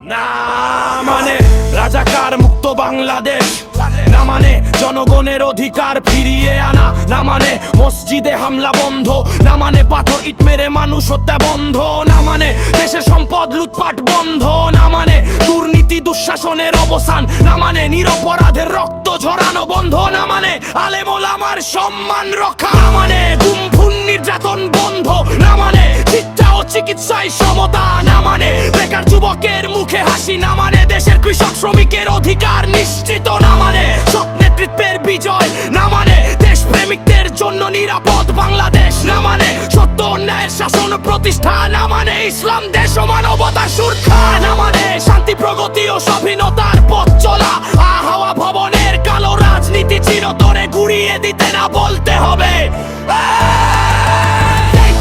না মানে রাজাকার মুক্ত বাংলাদেশ, না মানে জনগণের অধিকার ফিরিয়ে আনা, না মানে মসজিদে হামলা বন্ধ, না মানে পাথর ইট মেরে মানুষ হত্যা বন্ধ, না মানে দেশের সম্পদ লুটপাট বন্ধ, না মানে দুর্নীতি দুঃশাসনের অবসান, না মানে নিরপরাধের রক্ত ঝরানো বন্ধ, না মানে আলেম ওলামার সম্মান রক্ষা, না মানে গুম খুন নির্যাতন বন্ধ, না মানে শিক্ষা ও চিকিৎসায় সমতা, না মানে বেকার যুবকের মুখে হাসি, না মানে দেশের কৃষক শ্রমিকের অধিকার নিশ্চিত, না মানে সৎ নেতৃত্বের বিজয়, না মানে দেশপ্রেমিকদের জন্য নিরাপদ বাংলাদেশ, না মানে সত্য অন্যায়ের শাসন প্রতিষ্ঠা, না মানে ইসলাম দেশ ও মানবতার সুরক্ষা, না মানে শান্তি প্রগতি ও স্বাধীনতার পথ চলা, হাওয়া ভবনের কালো রাজনীতি চিরতরে ঘুরিয়ে দিতে না বলতে হবে।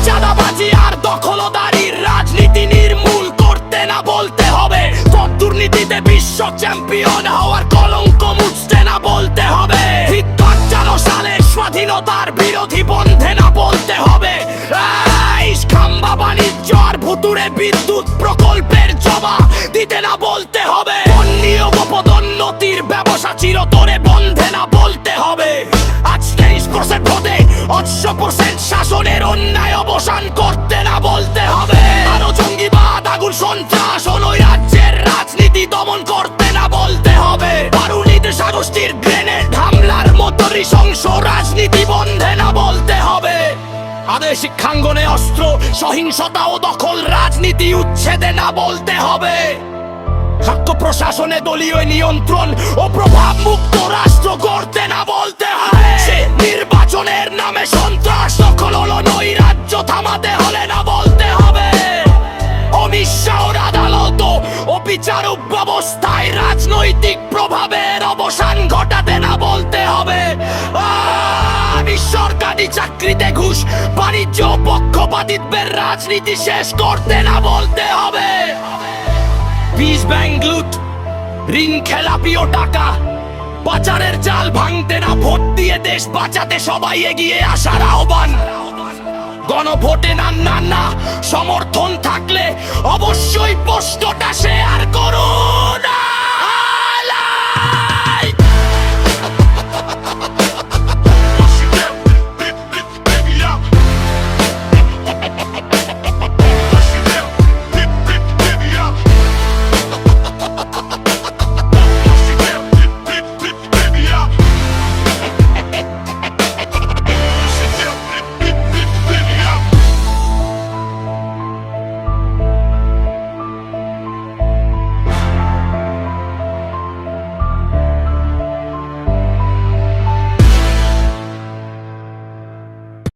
চাঁদাবাজি আর দখলদারির রাজনীতি নির্মূল করতে না বলতে হবে। দুর্নীতিতে বিশ্ব চ্যাম্পিয়ন হওয়ার কলঙ্ক মুছতে না বলতে হবে। ৫৫ সালের স্বাধীনতার বিরোধী বন্ধে না বলতে হবে। খাম্বা বাণিজ্য আর ভুতুড়ে বিদ্যুৎ প্রকল্পের জবাব দিতে না বলতে হবে। নিয়োগ পদোন্নতির ব্যবসা চিরতরে বন্ধে না বলতে হবে। আজ ৩০% পদে ৮০% শাসনের অন্যায় অবসান করতে না বলতে হবে। আরো জঙ্গিবাদ আগুন সন্ত্রাস ও নৈরাজ্যের রাজনীতি দমন করতে না বলতে হবে। বারুণীর সাগোষ্ঠীর গ্রেনেড হামলার মতো নৃশংস রাজনীতি বন্ধে না বলতে হবে। আদের শিক্ষাঙ্গনে অস্ত্র সহিংসতা ও দখল রাজনীতি উচ্ছেদে না বলতে হবে। সাক্ষ্য প্রশাসনে দলীয় নিয়ন্ত্রণ ও প্রভাব মুক্ত রাষ্ট্র গড়তে না বলতে হবে। নির্বাচনের নামে সন্ত্রাস দখল হলো নৈরাজ্য থামাতে হলে না বলতে হবে। অমিত শাহর আদালত ও বিচারক ব্যবস্থায় রাজনৈতিক প্রভাবের অবসান ঘটাতে না বলতে হবে। সরকারি চাকরিতে ঘুষ বাণিজ্য পক্ষপাতিত্বের রাজনীতি শেষ করতে না বলতে হবে। বীজ ব্যাংক লুট ঋণ খেলাপি ও টাকা পাচারের জাল ভাঙতে না ভোট দিয়ে দেশ বাঁচাতে সবাই এগিয়ে আসার আহ্বান। গণভোটে না সমর্থন থাকলে অবশ্যই প্রশ্নটা শেষ।